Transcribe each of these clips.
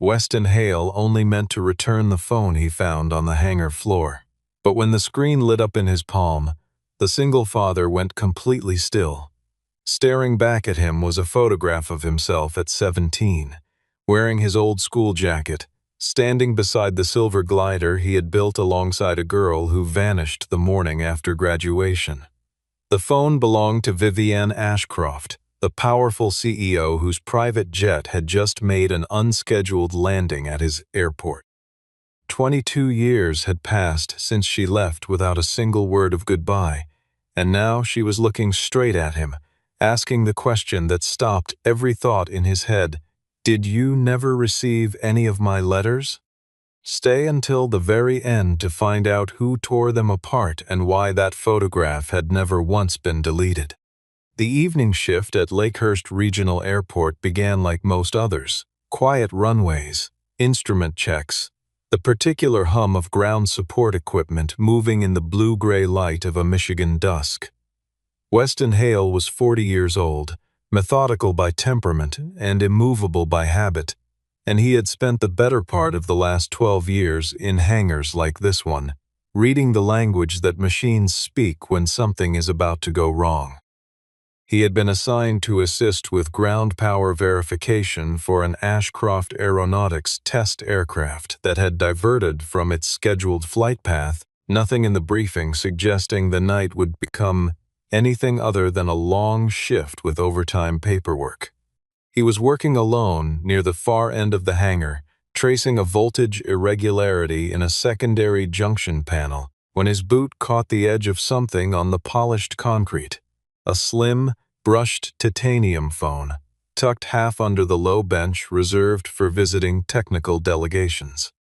Weston Hale only meant to return the phone he found on the hangar floor. But when the screen lit up in his palm, the single father went completely still. Staring back at him was a photograph of himself at 17, wearing his old school jacket, standing beside the silver glider he had built alongside a girl who vanished the morning after graduation. The phone belonged to Vivienne Ashcroft, the powerful CEO whose private jet had just made an unscheduled landing at his airport. 22 years had passed since she left without a single word of goodbye, and now she was looking straight at him, asking the question that stopped every thought in his head. Did you never receive any of my letters? Stay until the very end to find out who tore them apart and why that photograph had never once been deleted. The evening shift at Lakehurst Regional Airport began like most others. Quiet runways, instrument checks, the particular hum of ground support equipment moving in the blue-gray light of a Michigan dusk. Weston Hale was 40 years old, methodical by temperament and immovable by habit, and he had spent the better part of the last 12 years in hangars like this one, reading the language that machines speak when something is about to go wrong. He had been assigned to assist with ground power verification for an Ashcroft Aeronautics test aircraft that had diverted from its scheduled flight path, nothing in the briefing suggesting the night would become anything other than a long shift with overtime paperwork. He was working alone near the far end of the hangar, tracing a voltage irregularity in a secondary junction panel, when his boot caught the edge of something on the polished concrete. A slim, brushed titanium phone, tucked half under the low bench reserved for visiting technical delegations.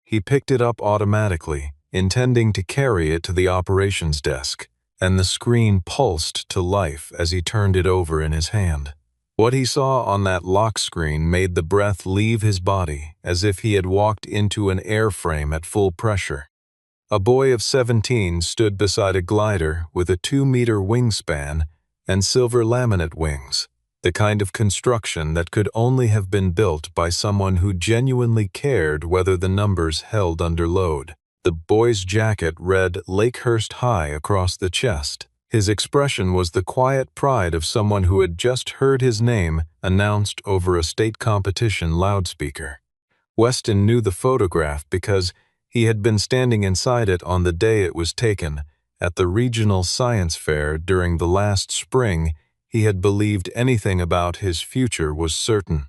He picked it up automatically, intending to carry it to the operations desk, and the screen pulsed to life as he turned it over in his hand. What he saw on that lock screen made the breath leave his body as if he had walked into an airframe at full pressure. A boy of 17 stood beside a glider with a 2-meter wingspan and silver laminate wings, the kind of construction that could only have been built by someone who genuinely cared whether the numbers held under load. The boy's jacket read Lakehurst High across the chest. His expression was the quiet pride of someone who had just heard his name announced over a state competition loudspeaker. Weston knew the photograph because he had been standing inside it on the day it was taken. At the regional science fair during the last spring, he had believed anything about his future was certain.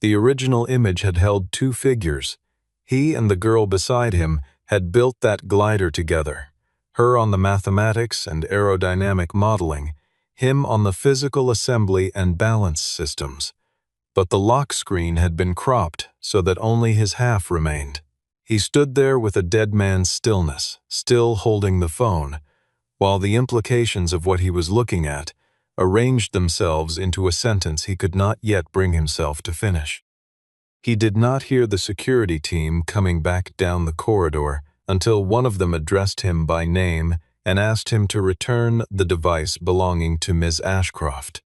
The original image had held two figures. He and the girl beside him had built that glider together, her on the mathematics and aerodynamic modeling, him on the physical assembly and balance systems. But the lock screen had been cropped so that only his half remained. He stood there with a dead man's stillness, still holding the phone, while the implications of what he was looking at arranged themselves into a sentence he could not yet bring himself to finish. He did not hear the security team coming back down the corridor until one of them addressed him by name and asked him to return the device belonging to Ms. Ashcroft.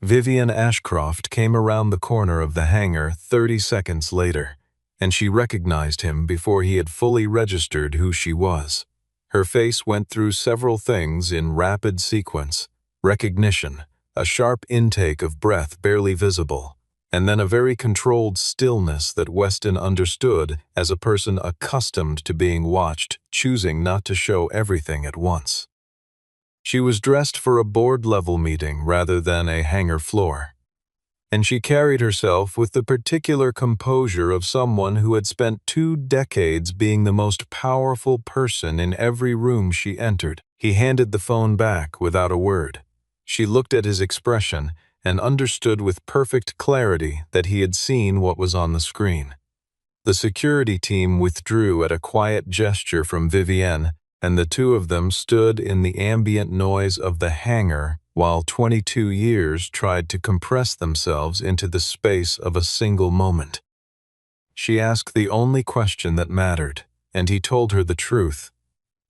Vivienne Ashcroft came around the corner of the hangar 30 seconds later, and she recognized him before he had fully registered who she was. Her face went through several things in rapid sequence: recognition, a sharp intake of breath barely visible, and then a very controlled stillness that Weston understood as a person accustomed to being watched, choosing not to show everything at once. She was dressed for a board-level meeting rather than a hangar floor, and she carried herself with the particular composure of someone who had spent 2 decades being the most powerful person in every room she entered. He handed the phone back without a word. She looked at his expression and understood with perfect clarity that he had seen what was on the screen. The security team withdrew at a quiet gesture from Vivienne, and the two of them stood in the ambient noise of the hangar while 22 years tried to compress themselves into the space of a single moment. She asked the only question that mattered, and he told her the truth.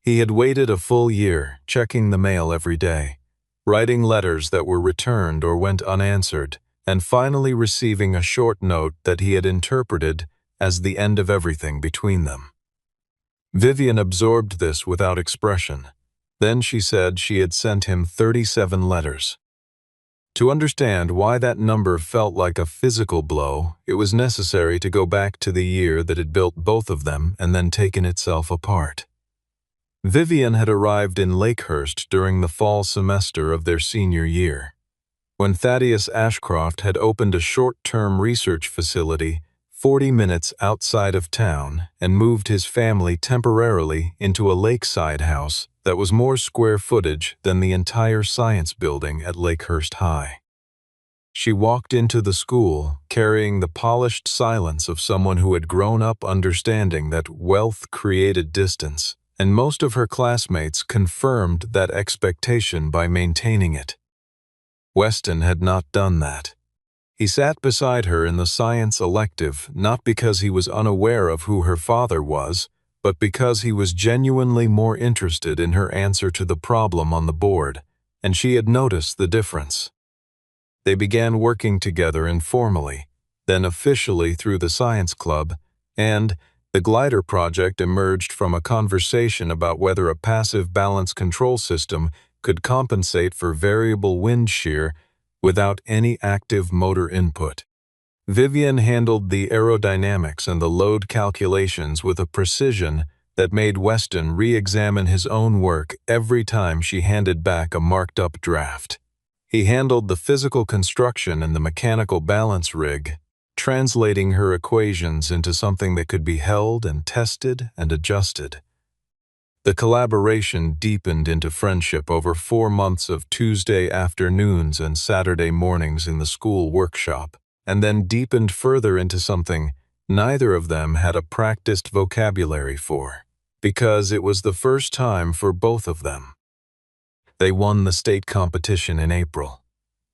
He had waited a full year, checking the mail every day, writing letters that were returned or went unanswered, and finally receiving a short note that he had interpreted as the end of everything between them. Vivian absorbed this without expression. Then she said she had sent him 37 letters. To understand why that number felt like a physical blow, it was necessary to go back to the year that had built both of them and then taken itself apart. Vivian had arrived in Lakehurst during the fall semester of their senior year, when Thaddeus Ashcroft had opened a short-term research facility 40 minutes outside of town and moved his family temporarily into a lakeside house that was more square footage than the entire science building at Lakehurst High. She walked into the school carrying the polished silence of someone who had grown up understanding that wealth created distance, and most of her classmates confirmed that expectation by maintaining it. Weston had not done that. He sat beside her in the science elective not because he was unaware of who her father was, but because he was genuinely more interested in her answer to the problem on the board, and she had noticed the difference. They began working together informally, then officially through the science club, and the glider project emerged from a conversation about whether a passive balance control system could compensate for variable wind shear without any active motor input. Vivian handled the aerodynamics and the load calculations with a precision that made Weston re-examine his own work every time she handed back a marked-up draft. He handled the physical construction and the mechanical balance rig, translating her equations into something that could be held and tested and adjusted. The collaboration deepened into friendship over 4 months of Tuesday afternoons and Saturday mornings in the school workshop, and then deepened further into something neither of them had a practiced vocabulary for, because it was the first time for both of them. They won the state competition in April.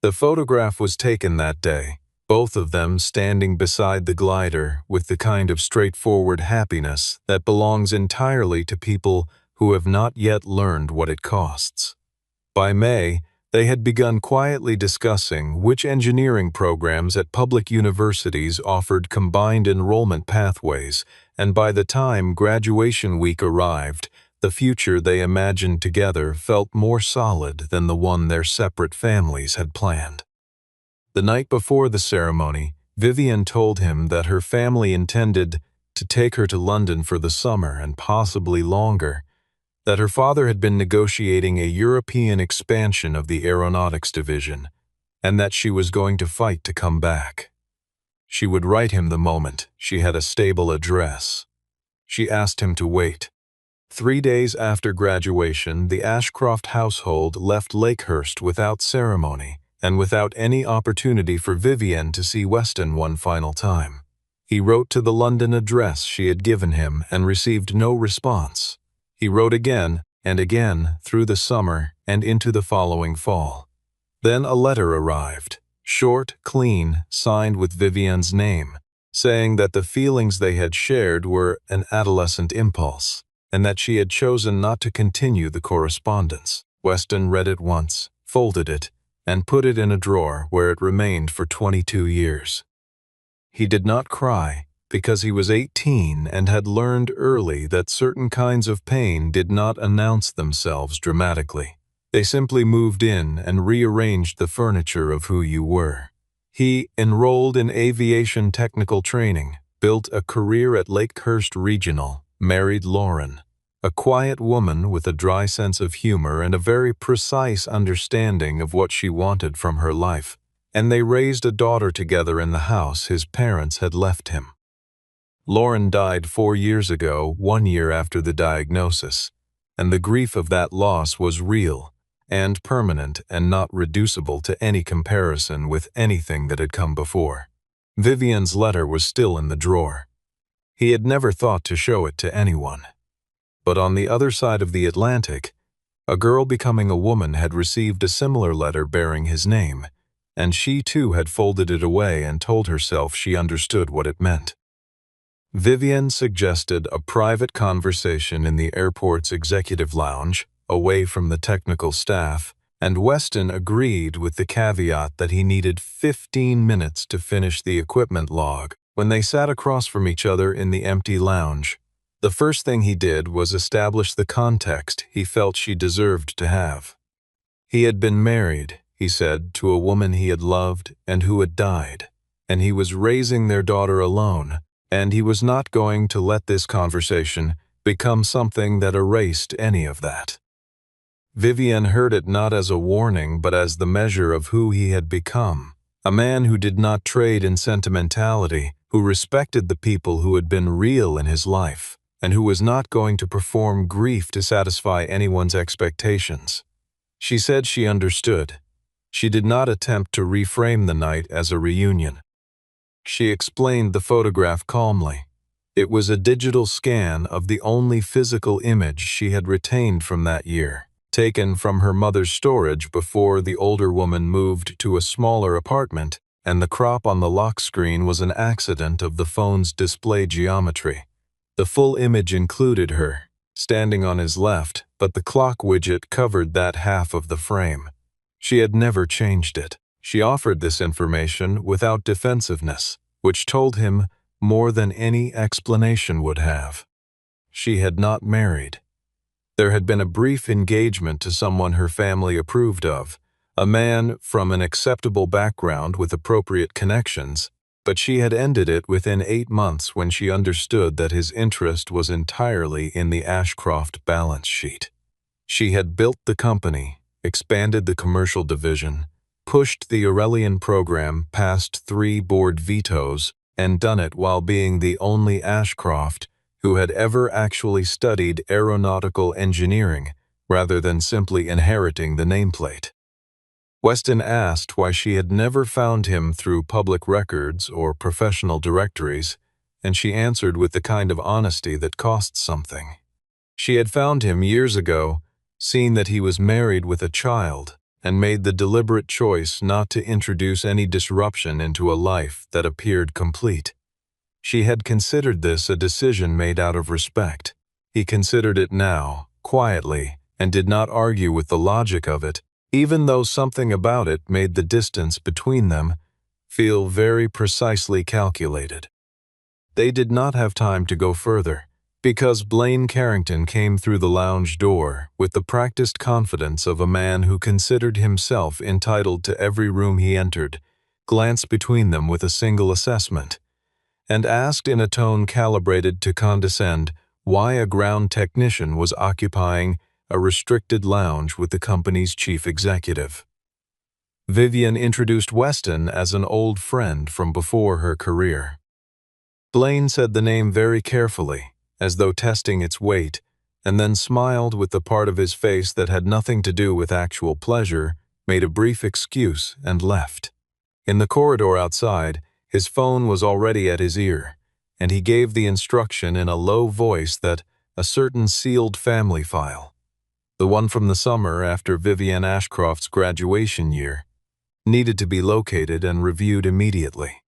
The photograph was taken that day, both of them standing beside the glider with the kind of straightforward happiness that belongs entirely to people who have not yet learned what it costs. By May, they had begun quietly discussing which engineering programs at public universities offered combined enrollment pathways, and by the time graduation week arrived, the future they imagined together felt more solid than the one their separate families had planned. The night before the ceremony, Vivian told him that her family intended to take her to London for the summer and possibly longer, that her father had been negotiating a European expansion of the aeronautics division, and that she was going to fight to come back. She would write him the moment she had a stable address. She asked him to wait. 3 days after graduation, the Ashcroft household left Lakehurst without ceremony and without any opportunity for Vivian to see Weston one final time. He wrote to the London address she had given him and received no response. He wrote again and again through the summer and into the following fall. Then a letter arrived, short, clean, signed with Vivian's name, saying that the feelings they had shared were an adolescent impulse, and that she had chosen not to continue the correspondence. Weston read it once, folded it, and put it in a drawer where it remained for 22 years. He did not cry, because he was 18 and had learned early that certain kinds of pain did not announce themselves dramatically. They simply moved in and rearranged the furniture of who you were. He enrolled in aviation technical training, built a career at Lakehurst Regional, married Lauren, a quiet woman with a dry sense of humor and a very precise understanding of what she wanted from her life, and they raised a daughter together in the house his parents had left him. Lauren died 4 years ago, 1 year after the diagnosis, and the grief of that loss was real and permanent and not reducible to any comparison with anything that had come before. Vivian's letter was still in the drawer. He had never thought to show it to anyone. But on the other side of the Atlantic, a girl becoming a woman had received a similar letter bearing his name, and she too had folded it away and told herself she understood what it meant. Vivian suggested a private conversation in the airport's executive lounge, away from the technical staff, and Weston agreed with the caveat that he needed 15 minutes to finish the equipment log. When they sat across from each other in the empty lounge, the first thing he did was establish the context he felt she deserved to have. He had been married, he said, to a woman he had loved and who had died, and he was raising their daughter alone, and he was not going to let this conversation become something that erased any of that. Vivian heard it not as a warning but as the measure of who he had become, a man who did not trade in sentimentality, who respected the people who had been real in his life, and who was not going to perform grief to satisfy anyone's expectations. She said she understood. She did not attempt to reframe the night as a reunion. She explained the photograph calmly. It was a digital scan of the only physical image she had retained from that year, taken from her mother's storage before the older woman moved to a smaller apartment, and the crop on the lock screen was an accident of the phone's display geometry. The full image included her, standing on his left, but the clock widget covered that half of the frame. She had never changed it. She offered this information without defensiveness, which told him more than any explanation would have. She had not married. There had been a brief engagement to someone her family approved of, a man from an acceptable background with appropriate connections, but she had ended it within 8 months when she understood that his interest was entirely in the Ashcroft balance sheet. She had built the company, expanded the commercial division, pushed the Aurelian program past 3 board vetoes, and done it while being the only Ashcroft who had ever actually studied aeronautical engineering rather than simply inheriting the nameplate. Weston asked why she had never found him through public records or professional directories, and she answered with the kind of honesty that costs something. She had found him years ago, seen that he was married with a child, and made the deliberate choice not to introduce any disruption into a life that appeared complete. She had considered this a decision made out of respect. He considered it now, quietly, and did not argue with the logic of it, even though something about it made the distance between them feel very precisely calculated. They did not have time to go further, because Blaine Carrington came through the lounge door with the practiced confidence of a man who considered himself entitled to every room he entered, glanced between them with a single assessment, and asked in a tone calibrated to condescend why a ground technician was occupying a restricted lounge with the company's chief executive. Vivian introduced Weston as an old friend from before her career. Blaine said the name very carefully, as though testing its weight, and then smiled with the part of his face that had nothing to do with actual pleasure, made a brief excuse, and left. In the corridor outside, his phone was already at his ear, and he gave the instruction in a low voice that a certain sealed family file, the one from the summer after Vivian Ashcroft's graduation year, needed to be located and reviewed immediately.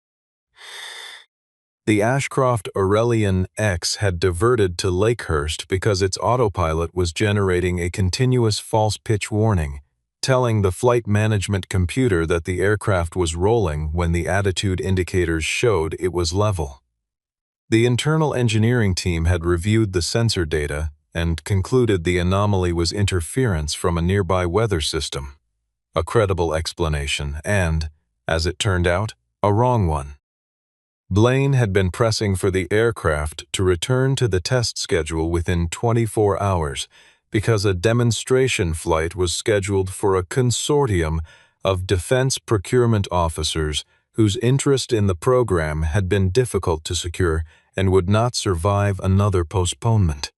The Ashcroft Aurelian X had diverted to Lakehurst because its autopilot was generating a continuous false pitch warning, telling the flight management computer that the aircraft was rolling when the attitude indicators showed it was level. The internal engineering team had reviewed the sensor data and concluded the anomaly was interference from a nearby weather system, a credible explanation and, as it turned out, a wrong one. Blaine had been pressing for the aircraft to return to the test schedule within 24 hours because a demonstration flight was scheduled for a consortium of defense procurement officers whose interest in the program had been difficult to secure and would not survive another postponement.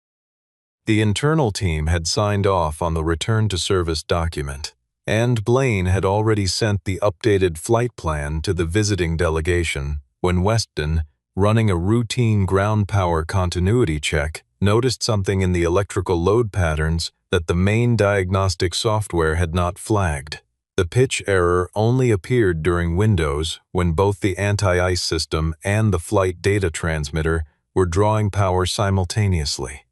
The internal team had signed off on the return-to-service document, and Blaine had already sent the updated flight plan to the visiting delegation when Weston, running a routine ground power continuity check, noticed something in the electrical load patterns that the main diagnostic software had not flagged. The pitch error only appeared during windows when both the anti-ice system and the flight data transmitter were drawing power simultaneously.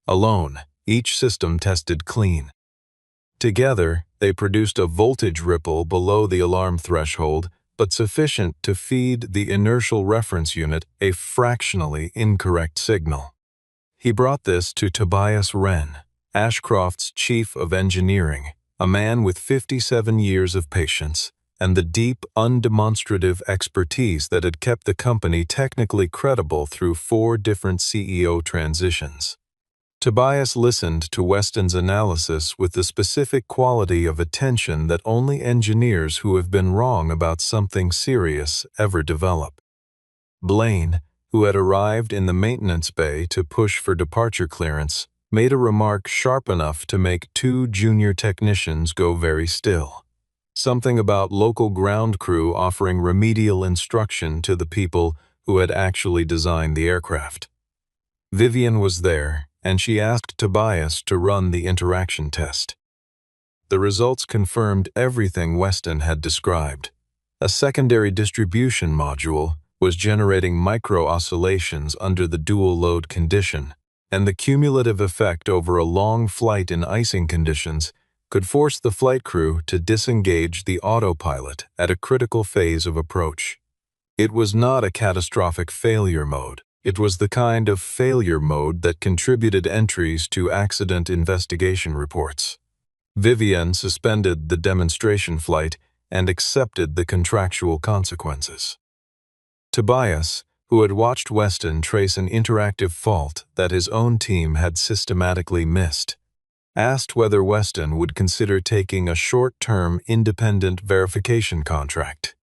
Alone, each system tested clean. Together, They produced a voltage ripple below the alarm threshold, but sufficient to feed the inertial reference unit a fractionally incorrect signal. He brought this to Tobias Wren, Ashcroft's chief of engineering, a man with 57 years of patience and the deep, undemonstrative expertise that had kept the company technically credible through 4 different CEO transitions. Tobias listened to Weston's analysis with the specific quality of attention that only engineers who have been wrong about something serious ever develop. Blaine, who had arrived in the maintenance bay to push for departure clearance, made a remark sharp enough to make 2 junior technicians go very still. Something about local ground crew offering remedial instruction to the people who had actually designed the aircraft. Vivian was there, and she asked Tobias to run the interaction test. The results confirmed everything Weston had described. A secondary distribution module was generating micro-oscillations under the dual-load condition, and the cumulative effect over a long flight in icing conditions could force the flight crew to disengage the autopilot at a critical phase of approach. It was not a catastrophic failure mode. It was the kind of failure mode that contributed entries to accident investigation reports. Vivian suspended the demonstration flight and accepted the contractual consequences. Tobias, who had watched Weston trace an interactive fault that his own team had systematically missed, asked whether Weston would consider taking a short-term independent verification contract.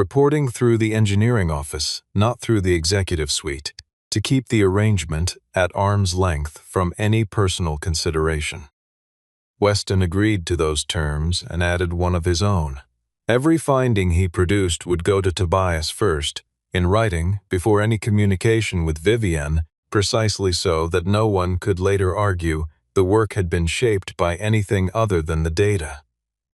Reporting through the engineering office, not through the executive suite, to keep the arrangement at arm's length from any personal consideration. Weston agreed to those terms and added one of his own. Every finding he produced would go to Tobias first, in writing, before any communication with Vivian, precisely so that no one could later argue the work had been shaped by anything other than the data.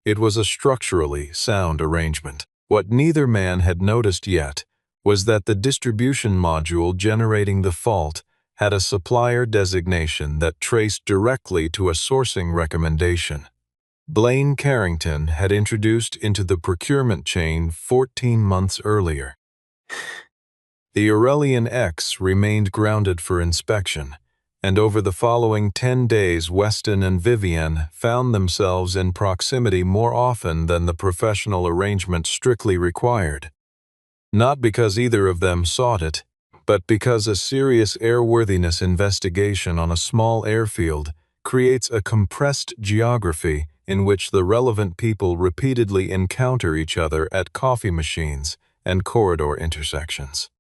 It was a structurally sound arrangement. What neither man had noticed yet was that the distribution module generating the fault had a supplier designation that traced directly to a sourcing recommendation. Blaine Carrington had introduced into the procurement chain 14 months earlier. The Aurelian X remained grounded for inspection, and over the following 10 days Weston and Vivian found themselves in proximity more often than the professional arrangement strictly required. Not because either of them sought it, but because a serious airworthiness investigation on a small airfield creates a compressed geography in which the relevant people repeatedly encounter each other at coffee machines and corridor intersections.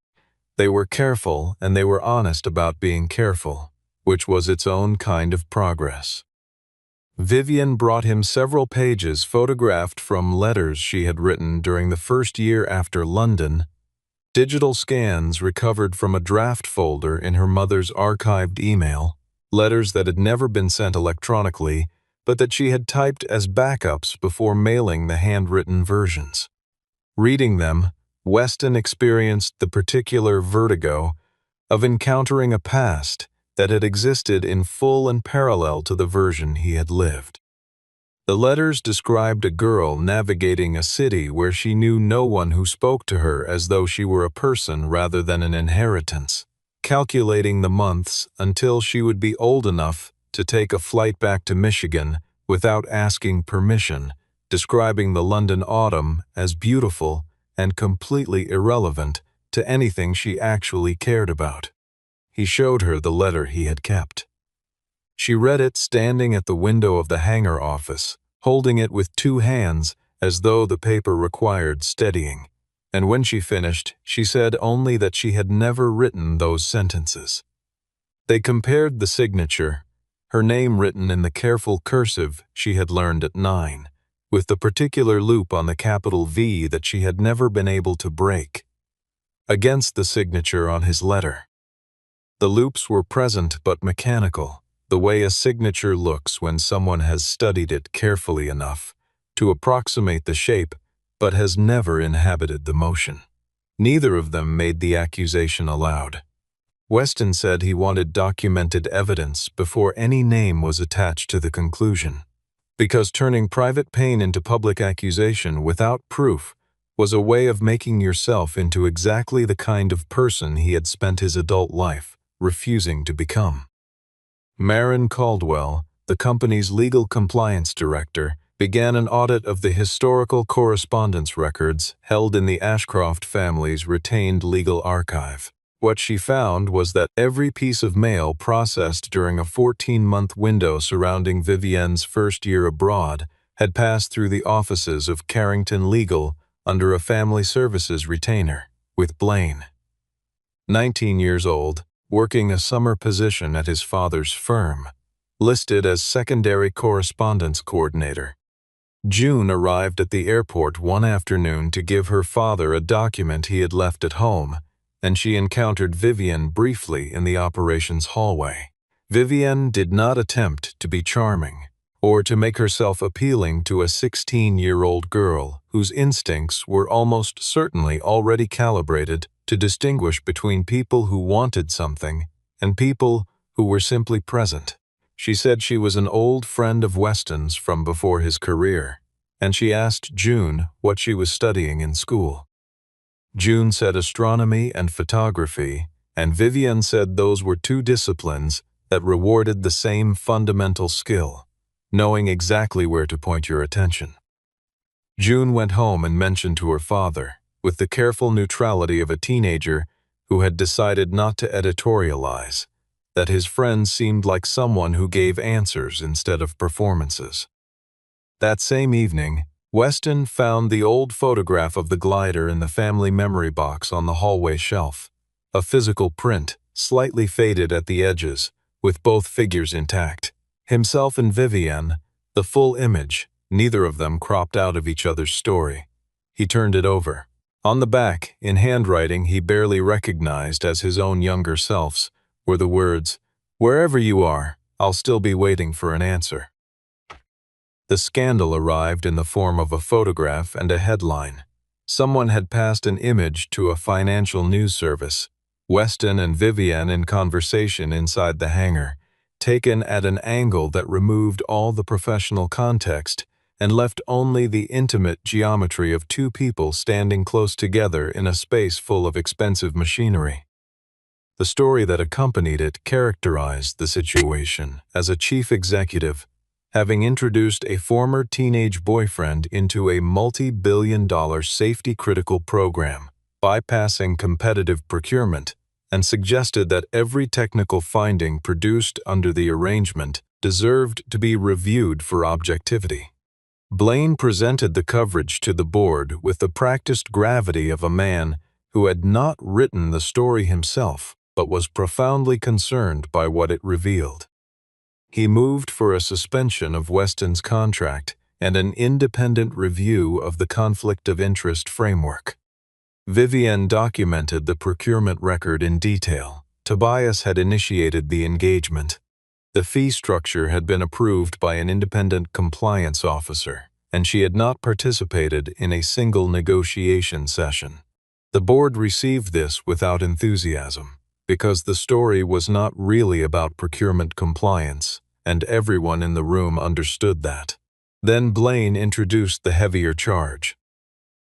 They were careful and they were honest about being careful, which was its own kind of progress. Vivian brought him several pages photographed from letters she had written during the first year after London, digital scans recovered from a draft folder in her mother's archived email, letters that had never been sent electronically, but that she had typed as backups before mailing the handwritten versions. Reading them, Weston experienced the particular vertigo of encountering a past that had existed in full and parallel to the version he had lived. The letters described a girl navigating a city where she knew no one who spoke to her as though she were a person rather than an inheritance, calculating the months until she would be old enough to take a flight back to Michigan without asking permission, describing the London autumn as beautiful and completely irrelevant to anything she actually cared about. He showed her the letter he had kept. She read it standing at the window of the hangar office, holding it with 2 hands as though the paper required steadying, and when she finished, she said only that she had never written those sentences. They compared the signature, her name written in the careful cursive she had learned at 9, with the particular loop on the capital V that she had never been able to break, against the signature on his letter. The loops were present but mechanical, the way a signature looks when someone has studied it carefully enough to approximate the shape but has never inhabited the motion. Neither of them made the accusation aloud. Weston said he wanted documented evidence before any name was attached to the conclusion. because turning private pain into public accusation without proof was a way of making yourself into exactly the kind of person he had spent his adult life refusing to become. Marin Caldwell, the company's legal compliance director, began an audit of the historical correspondence records held in the Ashcroft family's retained legal archive. What she found was that every piece of mail processed during a 14-month window surrounding Vivienne's first year abroad had passed through the offices of Carrington Legal under a family services retainer, with Blaine, 19 years old, working a summer position at his father's firm, listed as secondary correspondence coordinator. June arrived at the airport one afternoon to give her father a document he had left at home, and she encountered Vivienne briefly in the operations hallway. Vivienne did not attempt to be charming or to make herself appealing to a 16-year-old girl whose instincts were almost certainly already calibrated to distinguish between people who wanted something and people who were simply present. She said she was an old friend of Weston's from before his career, and she asked June what she was studying in school. June said astronomy and photography, and Vivienne said those were two disciplines that rewarded the same fundamental skill, knowing exactly where to point your attention. June went home and mentioned to her father, with the careful neutrality of a teenager who had decided not to editorialize, that his friend seemed like someone who gave answers instead of performances. That same evening, Weston found the old photograph of the glider in the family memory box on the hallway shelf, a physical print, slightly faded at the edges, with both figures intact. Himself and Vivienne, the full image, neither of them cropped out of each other's story. He turned it over. On the back, in handwriting he barely recognized as his own younger self's, were the words, "Wherever you are, I'll still be waiting for an answer." The scandal arrived in the form of a photograph and a headline. Someone had passed an image to a financial news service, Weston and Vivienne in conversation inside the hangar, taken at an angle that removed all the professional context and left only the intimate geometry of two people standing close together in a space full of expensive machinery. The story that accompanied it characterized the situation as a chief executive having introduced a former teenage boyfriend into a multi-billion-dollar safety-critical program, bypassing competitive procurement, and suggested that every technical finding produced under the arrangement deserved to be reviewed for objectivity. Blaine presented the coverage to the board with the practiced gravity of a man who had not written the story himself, but was profoundly concerned by what it revealed. He moved for a suspension of Weston's contract and an independent review of the conflict of interest framework. Vivienne documented the procurement record in detail. Tobias had initiated the engagement. The fee structure had been approved by an independent compliance officer, and she had not participated in a single negotiation session. The board received this without enthusiasm, because the story was not really about procurement compliance, and everyone in the room understood that. Then Blaine introduced the heavier charge.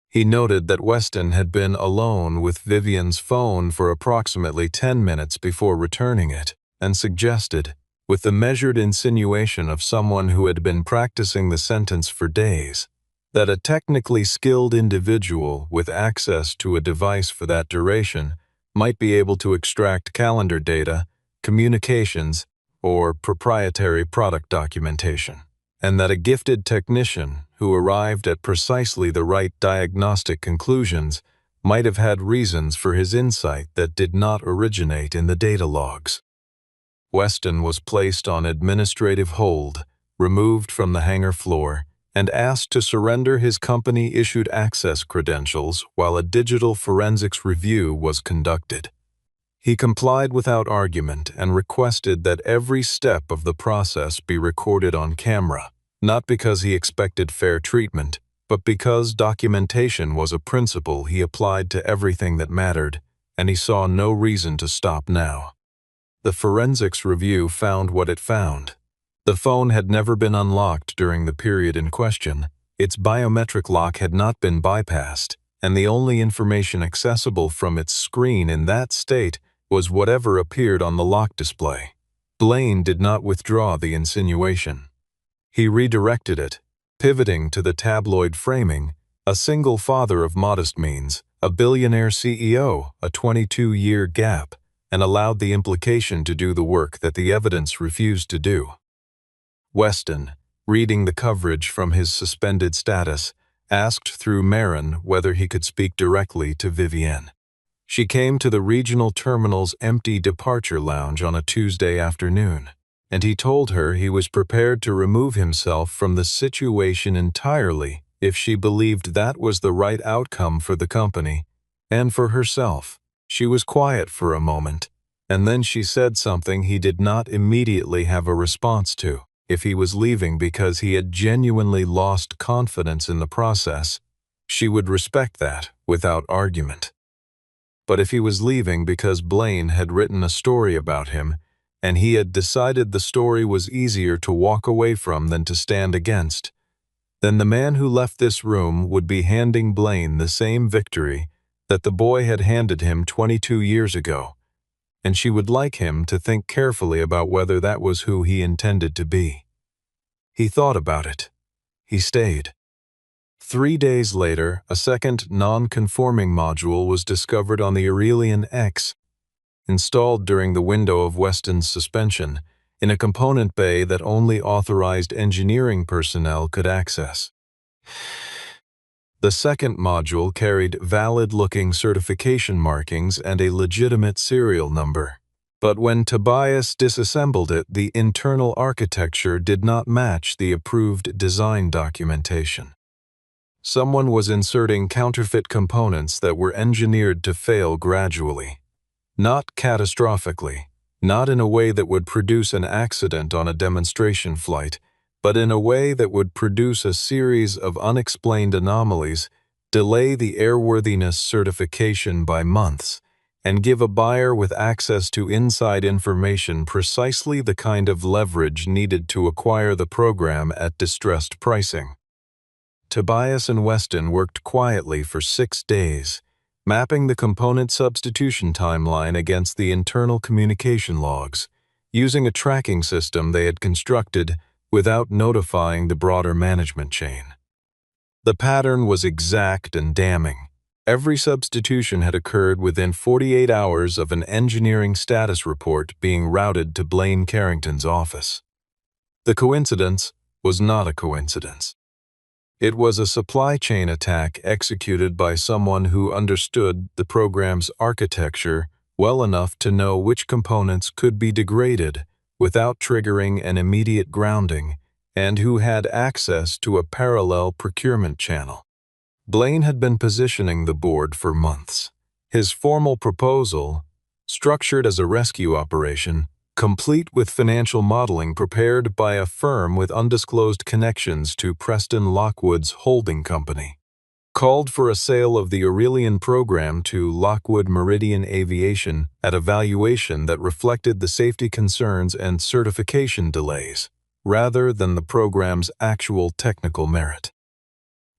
He noted that Weston had been alone with Vivienne's phone for approximately 10 minutes before returning it, and suggested, with the measured insinuation of someone who had been practicing the sentence for days, that a technically skilled individual with access to a device for that duration might be able to extract calendar data, communications, or proprietary product documentation, and that a gifted technician who arrived at precisely the right diagnostic conclusions might have had reasons for his insight that did not originate in the data logs. Weston was placed on administrative hold, removed from the hangar floor, and asked to surrender his company-issued access credentials while a digital forensics review was conducted. He complied without argument and requested that every step of the process be recorded on camera, not because he expected fair treatment, but because documentation was a principle he applied to everything that mattered, and he saw no reason to stop now. The forensics review found what it found. The phone had never been unlocked during the period in question, its biometric lock had not been bypassed, and the only information accessible from its screen in that state was whatever appeared on the lock display. Blaine did not withdraw the insinuation. He redirected it, pivoting to the tabloid framing, a single father of modest means, a billionaire CEO, a 22-year gap, and allowed the implication to do the work that the evidence refused to do. Weston, reading the coverage from his suspended status, asked through Marin whether he could speak directly to Vivienne. She came to the regional terminal's empty departure lounge on a Tuesday afternoon, and he told her he was prepared to remove himself from the situation entirely if she believed that was the right outcome for the company and for herself. She was quiet for a moment, and then she said something he did not immediately have a response to. If he was leaving because he had genuinely lost confidence in the process, she would respect that without argument. But if he was leaving because Blaine had written a story about him, and he had decided the story was easier to walk away from than to stand against, then the man who left this room would be handing Blaine the same victory that the boy had handed him 22 years ago, and she would like him to think carefully about whether that was who he intended to be. He thought about it. He stayed. 3 days later, a second non-conforming module was discovered on the Aurelian X, installed during the window of Weston's suspension, in a component bay that only authorized engineering personnel could access. The second module carried valid-looking certification markings and a legitimate serial number. But when Tobias disassembled it, the internal architecture did not match the approved design documentation. Someone was inserting counterfeit components that were engineered to fail gradually. Not catastrophically, not in a way that would produce an accident on a demonstration flight, but in a way that would produce a series of unexplained anomalies, delay the airworthiness certification by months, and give a buyer with access to inside information precisely the kind of leverage needed to acquire the program at distressed pricing. Tobias and Weston worked quietly for 6 days, mapping the component substitution timeline against the internal communication logs, using a tracking system they had constructed without notifying the broader management chain. The pattern was exact and damning. Every substitution had occurred within 48 hours of an engineering status report being routed to Blaine Carrington's office. The coincidence was not a coincidence. It was a supply chain attack executed by someone who understood the program's architecture well enough to know which components could be degraded without triggering an immediate grounding, and who had access to a parallel procurement channel. Blaine had been positioning the board for months. His formal proposal, structured as a rescue operation, complete with financial modeling prepared by a firm with undisclosed connections to Preston Lockwood's holding company, called for a sale of the Aurelian program to Lockwood Meridian Aviation at a valuation that reflected the safety concerns and certification delays, rather than the program's actual technical merit.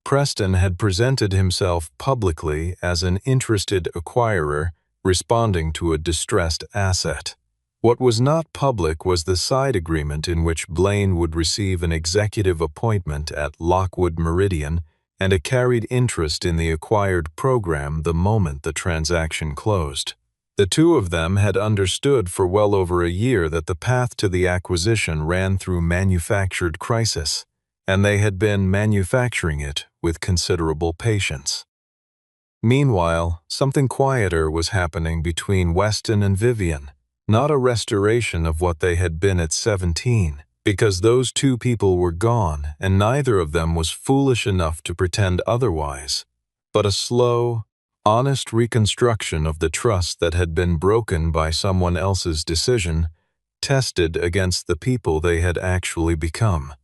Preston had presented himself publicly as an interested acquirer responding to a distressed asset. What was not public was the side agreement in which Blaine would receive an executive appointment at Lockwood Meridian and a carried interest in the acquired program the moment the transaction closed. The two of them had understood for well over a year that the path to the acquisition ran through manufactured crisis, and they had been manufacturing it with considerable patience. Meanwhile, something quieter was happening between Weston and Vivienne, not a restoration of what they had been at 17, because those two people were gone and neither of them was foolish enough to pretend otherwise, but a slow, honest reconstruction of the trust that had been broken by someone else's decision, tested against the people they had actually become.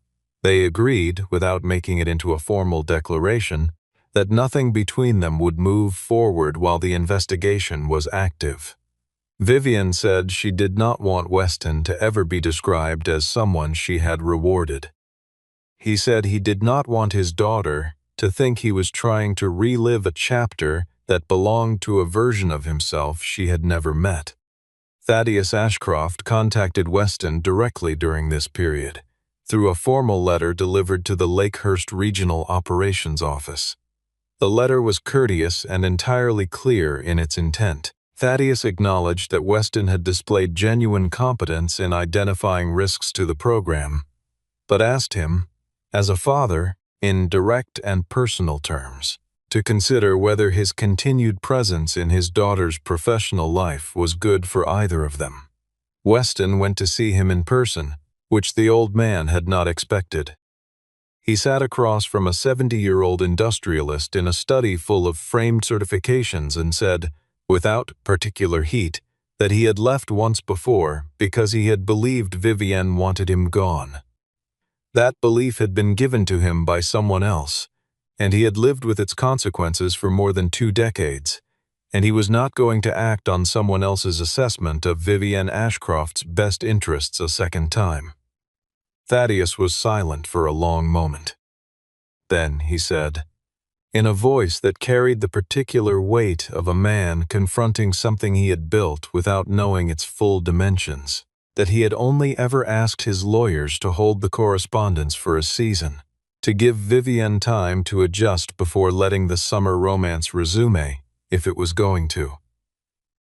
They agreed, without making it into a formal declaration, that nothing between them would move forward while the investigation was active. Vivian said she did not want Weston to ever be described as someone she had rewarded. He said he did not want his daughter to think he was trying to relive a chapter that belonged to a version of himself she had never met. Thaddeus Ashcroft contacted Weston directly during this period, through a formal letter delivered to the Lakehurst Regional Operations Office. The letter was courteous and entirely clear in its intent. Thaddeus acknowledged that Weston had displayed genuine competence in identifying risks to the program, but asked him, as a father, in direct and personal terms, to consider whether his continued presence in his daughter's professional life was good for either of them. Weston went to see him in person, which the old man had not expected. He sat across from a 70-year-old industrialist in a study full of framed certifications and said, without particular heat, that he had left once before because he had believed Vivienne wanted him gone. That belief had been given to him by someone else, and he had lived with its consequences for more than 2 decades, and he was not going to act on someone else's assessment of Vivienne Ashcroft's best interests a second time. Thaddeus was silent for a long moment. Then he said, in a voice that carried the particular weight of a man confronting something he had built without knowing its full dimensions, that he had only ever asked his lawyers to hold the correspondence for a season, to give Vivienne time to adjust before letting the summer romance resume, if it was going to.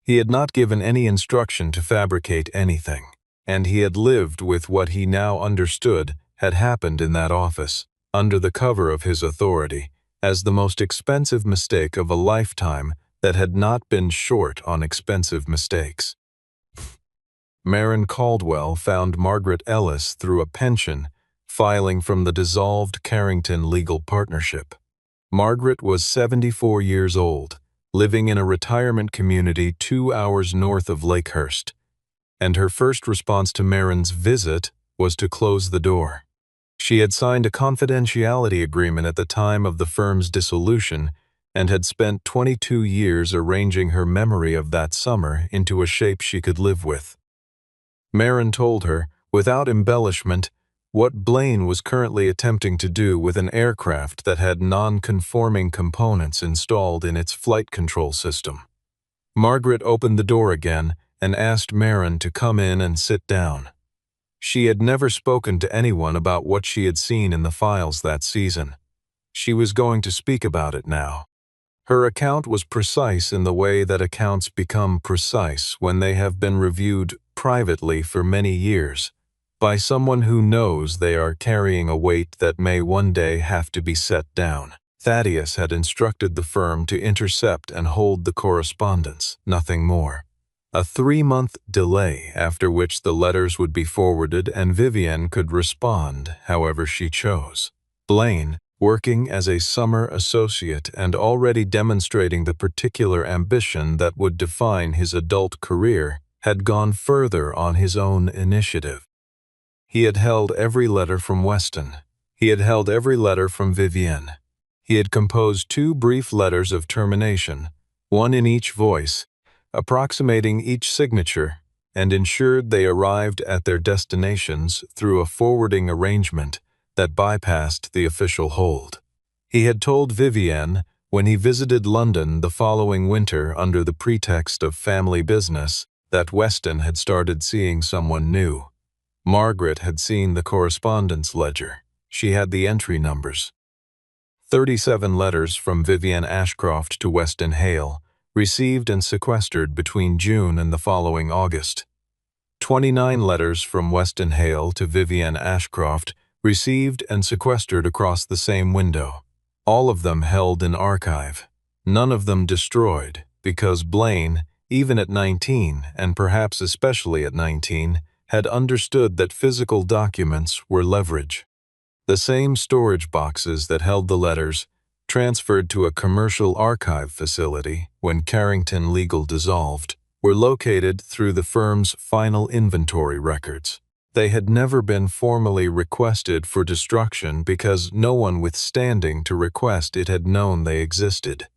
He had not given any instruction to fabricate anything, and he had lived with what he now understood had happened in that office, under the cover of his authority, as the most expensive mistake of a lifetime that had not been short on expensive mistakes. Marin Caldwell found Margaret Ellis through a pension filing from the dissolved Carrington legal partnership. Margaret was 74 years old, living in a retirement community 2 hours north of Lakehurst, and her first response to Marin's visit was to close the door. She had signed a confidentiality agreement at the time of the firm's dissolution and had spent 22 years arranging her memory of that summer into a shape she could live with. Marin told her, without embellishment, what Blaine was currently attempting to do with an aircraft that had non-conforming components installed in its flight control system. Margaret opened the door again and asked Marin to come in and sit down. She had never spoken to anyone about what she had seen in the files that season. She was going to speak about it now. Her account was precise in the way that accounts become precise when they have been reviewed privately for many years by someone who knows they are carrying a weight that may one day have to be set down. Thaddeus had instructed the firm to intercept and hold the correspondence, nothing more. A 3-month delay after which the letters would be forwarded and Vivienne could respond however she chose. Blaine, working as a summer associate and already demonstrating the particular ambition that would define his adult career, had gone further on his own initiative. He had held every letter from Weston. He had held every letter from Vivienne. He had composed 2 brief letters of termination, one in each voice, approximating each signature, and ensured they arrived at their destinations through a forwarding arrangement that bypassed the official hold. He had told Vivienne, when he visited London the following winter under the pretext of family business, that Weston had started seeing someone new. Margaret had seen the correspondence ledger. She had the entry numbers. 37 letters from Vivienne Ashcroft to Weston Hale, received and sequestered between June and the following August. 29 letters from Weston Hale to Vivienne Ashcroft, received and sequestered across the same window. All of them held in archive. None of them destroyed, because Blaine, even at 19, and perhaps especially at 19, had understood that physical documents were leverage. The same storage boxes that held the letters, transferred to a commercial archive facility when Carrington Legal dissolved, were located through the firm's final inventory records. They had never been formally requested for destruction because no one with standing to request it had known they existed.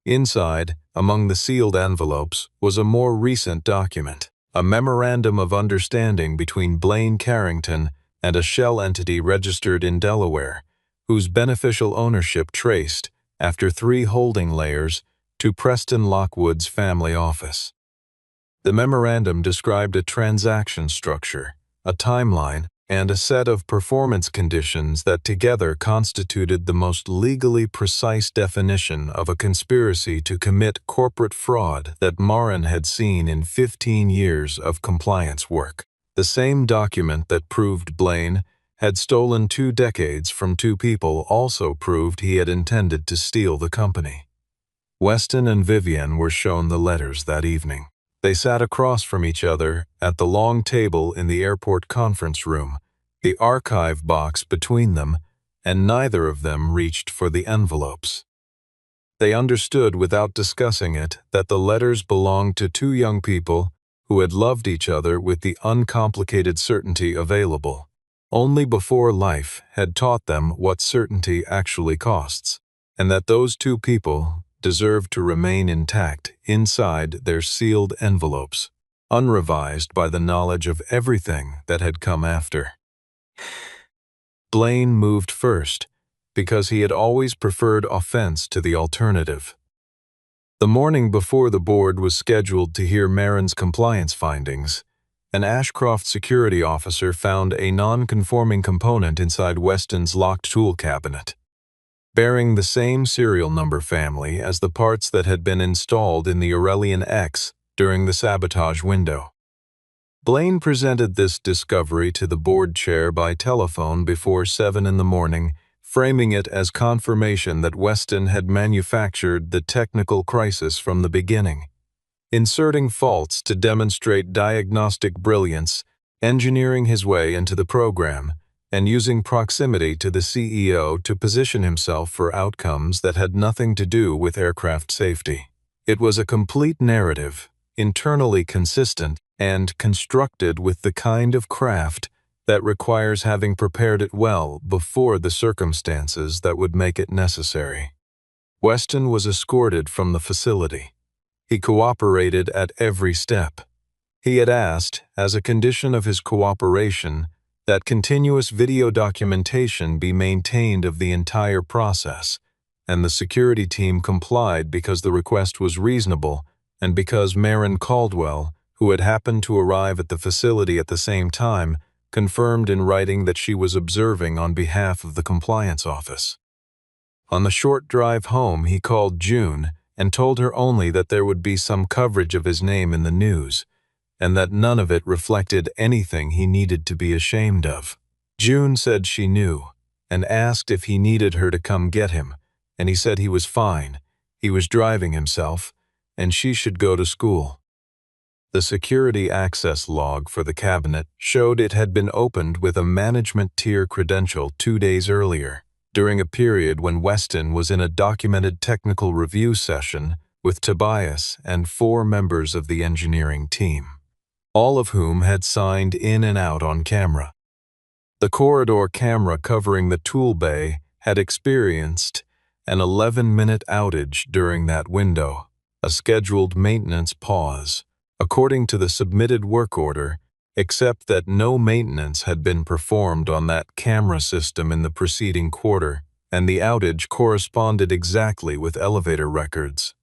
Inside, among the sealed envelopes, was a more recent document, a memorandum of understanding between Blaine Carrington and a shell entity registered in Delaware, whose beneficial ownership traced, after 3 holding layers, to Preston Lockwood's family office. The memorandum described a transaction structure, a timeline, and a set of performance conditions that together constituted the most legally precise definition of a conspiracy to commit corporate fraud that Marin had seen in 15 years of compliance work. The same document that proved Blaine had stolen 2 decades from 2 people also proved he had intended to steal the company. Weston and Vivian were shown the letters that evening. They sat across from each other at the long table in the airport conference room, the archive box between them, and neither of them reached for the envelopes. They understood without discussing it that the letters belonged to 2 young people who had loved each other with the uncomplicated certainty available. Only before life had taught them what certainty actually costs, and that those 2 people deserved to remain intact inside their sealed envelopes, unrevised by the knowledge of everything that had come after. Blaine moved first, because he had always preferred offense to the alternative. The morning before the board was scheduled to hear Marin's compliance findings, an Ashcroft security officer found a non-conforming component inside Weston's locked tool cabinet, bearing the same serial number family as the parts that had been installed in the Aurelian X during the sabotage window. Blaine presented this discovery to the board chair by telephone before 7 in the morning, framing it as confirmation that Weston had manufactured the technical crisis from the beginning, inserting faults to demonstrate diagnostic brilliance, engineering his way into the program, and using proximity to the CEO to position himself for outcomes that had nothing to do with aircraft safety. It was a complete narrative, internally consistent, and constructed with the kind of craft that requires having prepared it well before the circumstances that would make it necessary. Weston was escorted from the facility. He cooperated at every step. He had asked, as a condition of his cooperation, that continuous video documentation be maintained of the entire process, and the security team complied because the request was reasonable and because Marin Caldwell, who had happened to arrive at the facility at the same time, confirmed in writing that she was observing on behalf of the compliance office. On the short drive home, he called June and told her only that there would be some coverage of his name in the news, and that none of it reflected anything he needed to be ashamed of. June said she knew, and asked if he needed her to come get him, and he said he was fine, he was driving himself, and she should go to school. The security access log for the cabinet showed it had been opened with a management tier credential 2 days earlier, during a period when Weston was in a documented technical review session with Tobias and 4 members of the engineering team, all of whom had signed in and out on camera. The corridor camera covering the tool bay had experienced an 11-minute outage during that window, a scheduled maintenance pause, according to the submitted work order, except that no maintenance had been performed on that camera system in the preceding quarter, and the outage corresponded exactly with elevator records,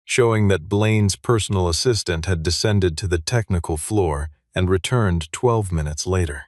showing that Blaine's personal assistant had descended to the technical floor and returned 12 minutes later.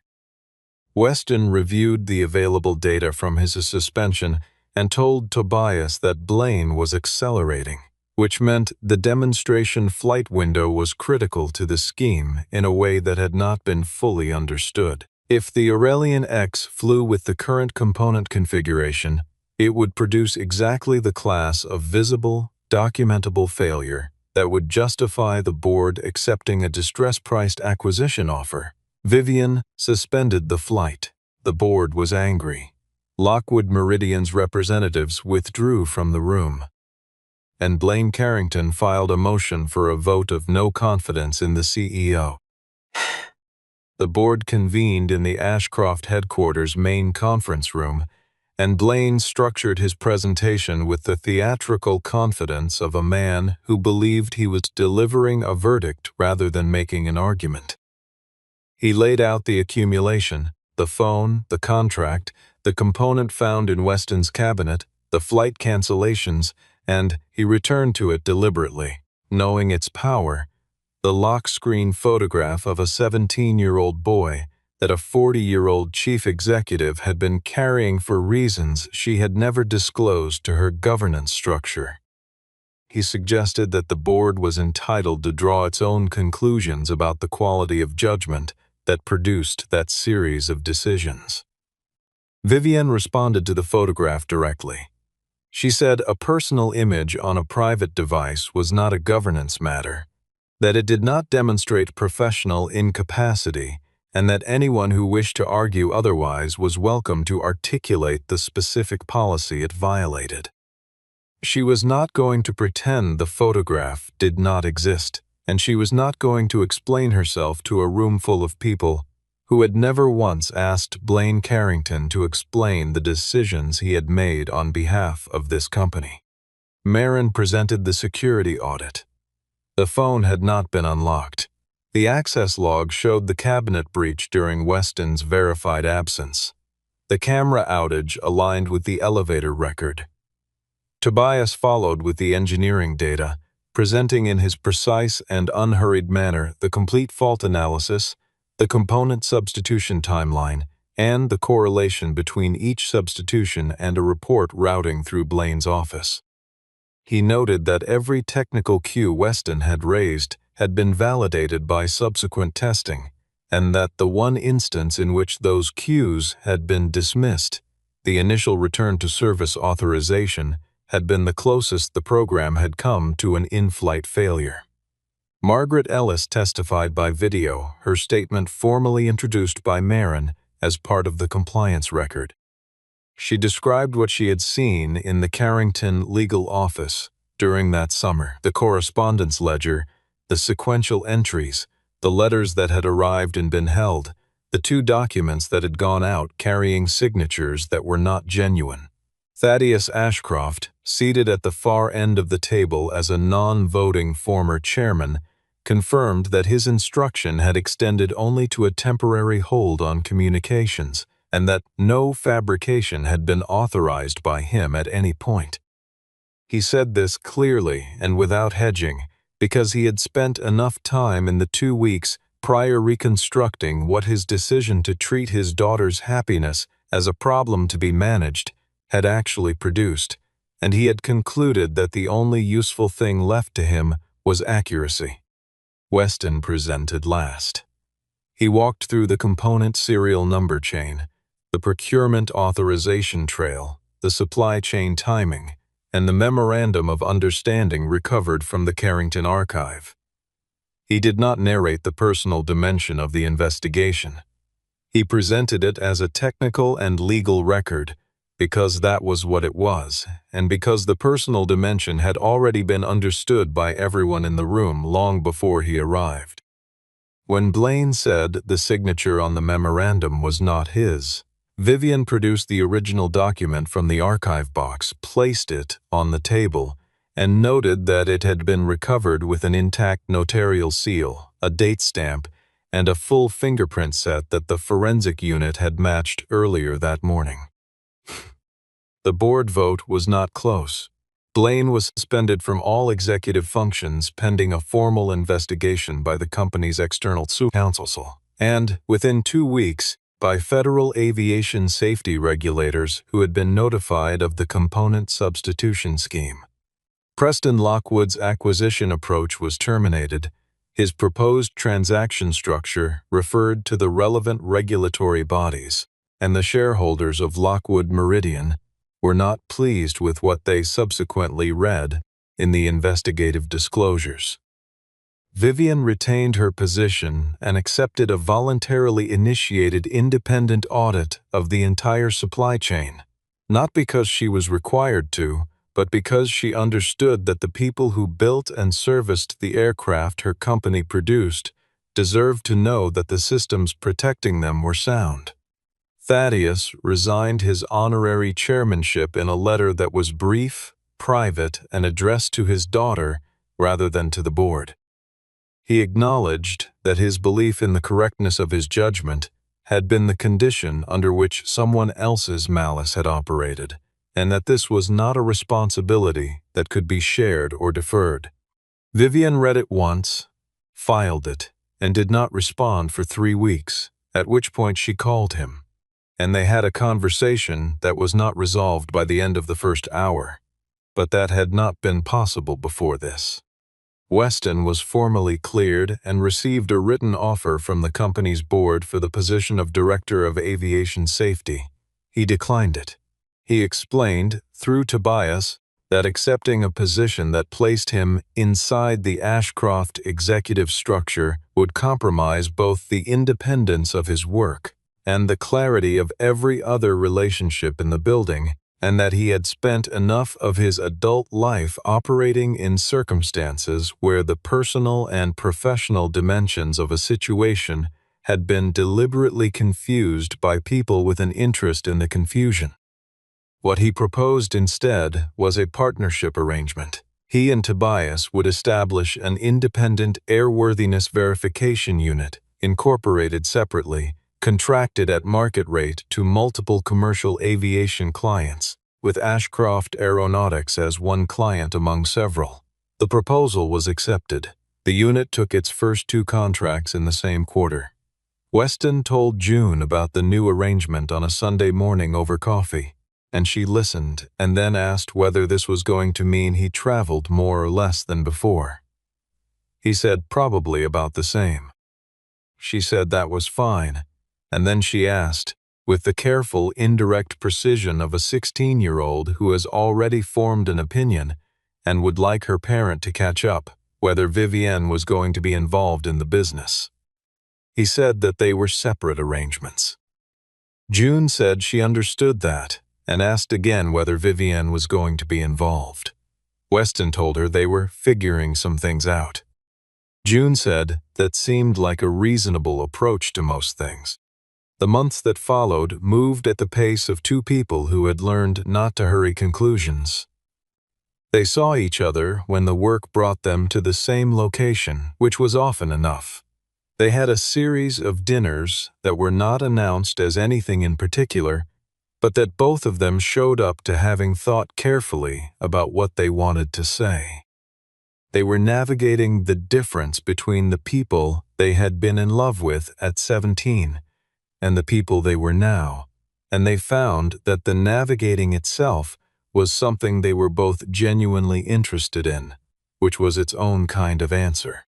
Weston reviewed the available data from his suspension and told Tobias that Blaine was accelerating, which meant the demonstration flight window was critical to the scheme in a way that had not been fully understood. If the Aurelian X flew with the current component configuration, it would produce exactly the class of visible, documentable failure that would justify the board accepting a distress-priced acquisition offer. Vivian suspended the flight. The board was angry. Lockwood Meridian's representatives withdrew from the room, and Blaine Carrington filed a motion for a vote of no confidence in the CEO. The board convened in the Ashcroft headquarters main conference room, and Blaine structured his presentation with the theatrical confidence of a man who believed he was delivering a verdict rather than making an argument. He laid out the accumulation, the phone, the contract, the component found in Weston's cabinet, the flight cancellations, and he returned to it deliberately, knowing its power, the lock screen photograph of a 17-year-old boy that a 40-year-old chief executive had been carrying for reasons she had never disclosed to her governance structure. He suggested that the board was entitled to draw its own conclusions about the quality of judgment that produced that series of decisions. Vivienne responded to the photograph directly. She said a personal image on a private device was not a governance matter, that it did not demonstrate professional incapacity, and that anyone who wished to argue otherwise was welcome to articulate the specific policy it violated. She was not going to pretend the photograph did not exist, and she was not going to explain herself to a room full of people who had never once asked Blaine Carrington to explain the decisions he had made on behalf of this company. Marin presented the security audit. The phone had not been unlocked. The access log showed the cabinet breach during Weston's verified absence. The camera outage aligned with the elevator record. Tobias followed with the engineering data, presenting in his precise and unhurried manner the complete fault analysis, the component substitution timeline, and the correlation between each substitution and a report routing through Blaine's office. He noted that every technical cue Weston had raised had been validated by subsequent testing, and that the one instance in which those cues had been dismissed, the initial return to service authorization, had been the closest the program had come to an in-flight failure. Margaret Ellis testified by video, her statement formally introduced by Marin as part of the compliance record. She described what she had seen in the Carrington legal office during that summer, the correspondence ledger, the sequential entries, the letters that had arrived and been held, the 2 documents that had gone out carrying signatures that were not genuine. Thaddeus Ashcroft, seated at the far end of the table as a non-voting former chairman, confirmed that his instruction had extended only to a temporary hold on communications, and that no fabrication had been authorized by him at any point. He said this clearly and without hedging because he had spent enough time in the 2 weeks prior reconstructing what his decision to treat his daughter's happiness as a problem to be managed had actually produced, and he had concluded that the only useful thing left to him was accuracy. Weston presented last. He walked through the component serial number chain, the procurement authorization trail, the supply chain timing, and the memorandum of understanding recovered from the Carrington archive. He did not narrate the personal dimension of the investigation. He presented it as a technical and legal record because that was what it was, and because the personal dimension had already been understood by everyone in the room long before he arrived. When Blaine said the signature on the memorandum was not his, Vivienne produced the original document from the archive box, placed it on the table, and noted that it had been recovered with an intact notarial seal, a date stamp, and a full fingerprint set that the forensic unit had matched earlier that morning. The board vote was not close. Blaine was suspended from all executive functions pending a formal investigation by the company's external counsel, and, within 2 weeks, by federal aviation safety regulators who had been notified of the component substitution scheme. Preston Lockwood's acquisition approach was terminated. His proposed transaction structure referred to the relevant regulatory bodies, and the shareholders of Lockwood Meridian were not pleased with what they subsequently read in the investigative disclosures. Vivienne retained her position and accepted a voluntarily initiated independent audit of the entire supply chain, not because she was required to, but because she understood that the people who built and serviced the aircraft her company produced deserved to know that the systems protecting them were sound. Thaddeus resigned his honorary chairmanship in a letter that was brief, private, and addressed to his daughter rather than to the board. He acknowledged that his belief in the correctness of his judgment had been the condition under which someone else's malice had operated, and that this was not a responsibility that could be shared or deferred. Vivian read it once, filed it, and did not respond for 3 weeks, at which point she called him, and they had a conversation that was not resolved by the end of the first hour, but that had not been possible before this. Weston was formally cleared and received a written offer from the company's board for the position of Director of Aviation Safety. He declined it. He explained, through Tobias, that accepting a position that placed him inside the Ashcroft executive structure would compromise both the independence of his work and the clarity of every other relationship in the building, and that he had spent enough of his adult life operating in circumstances where the personal and professional dimensions of a situation had been deliberately confused by people with an interest in the confusion. What he proposed instead was a partnership arrangement. He and Tobias would establish an independent airworthiness verification unit, incorporated separately, contracted at market rate to multiple commercial aviation clients, with Ashcroft Aeronautics as one client among several. The proposal was accepted. The unit took its first 2 contracts in the same quarter. Weston told June about the new arrangement on a Sunday morning over coffee, and she listened and then asked whether this was going to mean he traveled more or less than before. He said probably about the same. She said that was fine, and then she asked, with the careful, indirect precision of a 16-year-old who has already formed an opinion and would like her parent to catch up, whether Vivienne was going to be involved in the business. He said that they were separate arrangements. June said she understood that and asked again whether Vivienne was going to be involved. Weston told her they were figuring some things out. June said that seemed like a reasonable approach to most things. The months that followed moved at the pace of 2 people who had learned not to hurry conclusions. They saw each other when the work brought them to the same location, which was often enough. They had a series of dinners that were not announced as anything in particular, but that both of them showed up to having thought carefully about what they wanted to say. They were navigating the difference between the people they had been in love with at 17 and the people they were now, and they found that the navigating itself was something they were both genuinely interested in, which was its own kind of answer.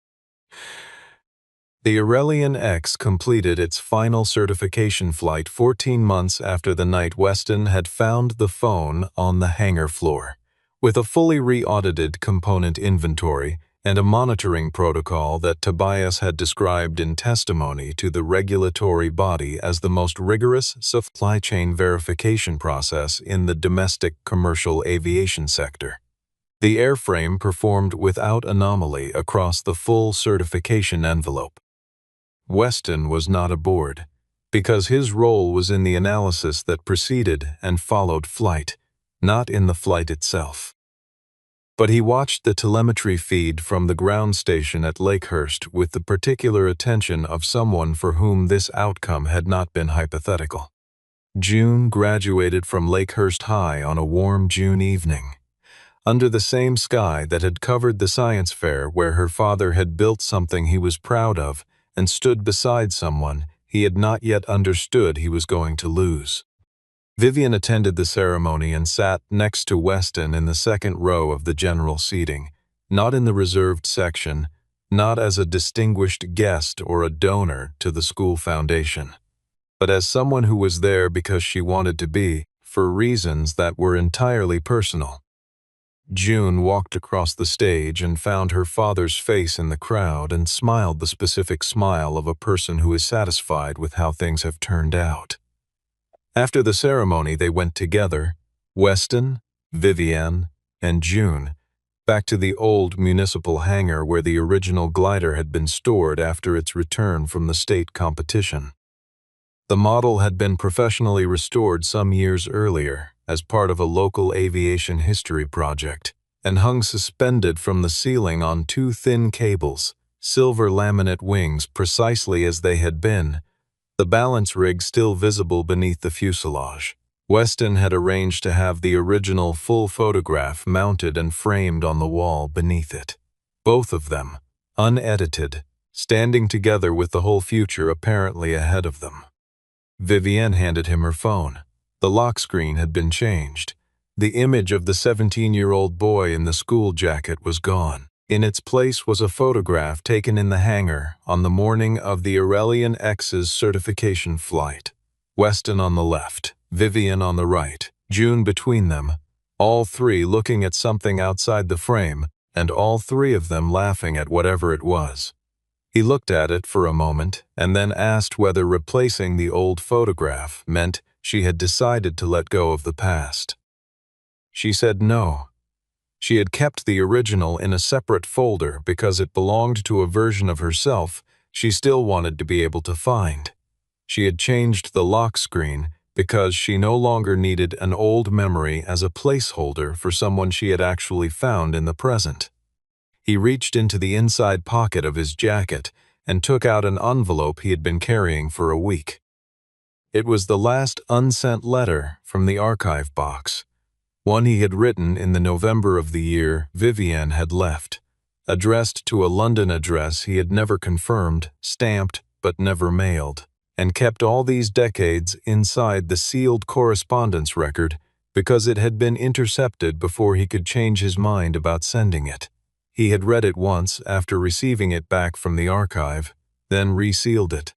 The Aurelian X completed its final certification flight 14 months after the night Weston had found the phone on the hangar floor, with a fully re-audited component inventory and a monitoring protocol that Tobias had described in testimony to the regulatory body as the most rigorous supply chain verification process in the domestic commercial aviation sector. The airframe performed without anomaly across the full certification envelope. Weston was not aboard, because his role was in the analysis that preceded and followed flight, not in the flight itself. But he watched the telemetry feed from the ground station at Lakehurst with the particular attention of someone for whom this outcome had not been hypothetical. June graduated from Lakehurst High on a warm June evening, under the same sky that had covered the science fair where her father had built something he was proud of and stood beside someone he had not yet understood he was going to lose. Vivian attended the ceremony and sat next to Weston in the second row of the general seating, not in the reserved section, not as a distinguished guest or a donor to the school foundation, but as someone who was there because she wanted to be, for reasons that were entirely personal. June walked across the stage and found her father's face in the crowd and smiled the specific smile of a person who is satisfied with how things have turned out. After the ceremony, they went together, Weston, Vivienne, and June, back to the old municipal hangar where the original glider had been stored after its return from the state competition. The model had been professionally restored some years earlier as part of a local aviation history project and hung suspended from the ceiling on two thin cables, silver laminate wings precisely as they had been, the balance rig still visible beneath the fuselage. Weston had arranged to have the original full photograph mounted and framed on the wall beneath it. Both of them, unedited, standing together with the whole future apparently ahead of them. Vivienne handed him her phone. The lock screen had been changed. The image of the 17-year-old boy in the school jacket was gone. In its place was a photograph taken in the hangar on the morning of the Aurelian X's certification flight. Weston on the left, Vivienne on the right, June between them, all three looking at something outside the frame, and all three of them laughing at whatever it was. He looked at it for a moment and then asked whether replacing the old photograph meant she had decided to let go of the past. She said no. She had kept the original in a separate folder because it belonged to a version of herself she still wanted to be able to find. She had changed the lock screen because she no longer needed an old memory as a placeholder for someone she had actually found in the present. He reached into the inside pocket of his jacket and took out an envelope he had been carrying for a week. It was the last unsent letter from the archive box, one he had written in the November of the year Vivienne had left, addressed to a London address he had never confirmed, stamped but never mailed, and kept all these decades inside the sealed correspondence record because it had been intercepted before he could change his mind about sending it. He had read it once after receiving it back from the archive, then resealed it.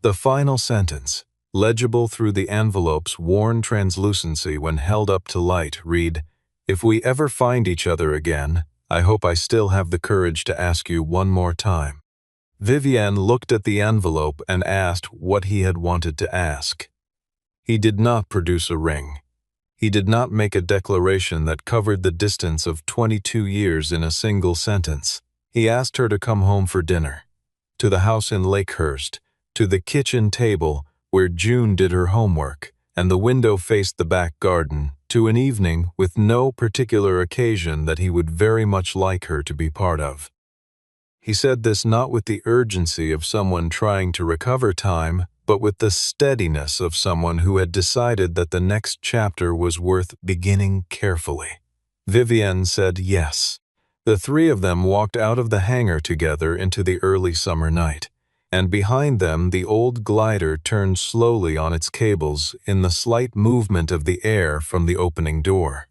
The final sentence, legible through the envelope's worn translucency when held up to light, read, "If we ever find each other again, I hope I still have the courage to ask you one more time." Vivienne looked at the envelope and asked what he had wanted to ask. He did not produce a ring. He did not make a declaration that covered the distance of 22 years in a single sentence. He asked her to come home for dinner, to the house in Lakehurst, to the kitchen table where June did her homework, and the window faced the back garden, to an evening with no particular occasion that he would very much like her to be part of. He said this not with the urgency of someone trying to recover time, but with the steadiness of someone who had decided that the next chapter was worth beginning carefully. Vivienne said yes. The three of them walked out of the hangar together into the early summer night, and behind them the old glider turned slowly on its cables in the slight movement of the air from the opening door.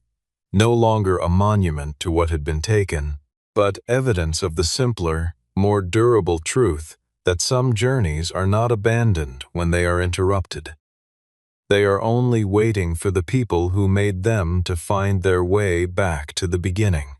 No longer a monument to what had been taken, but evidence of the simpler, more durable truth that some journeys are not abandoned when they are interrupted. They are only waiting for the people who made them to find their way back to the beginning.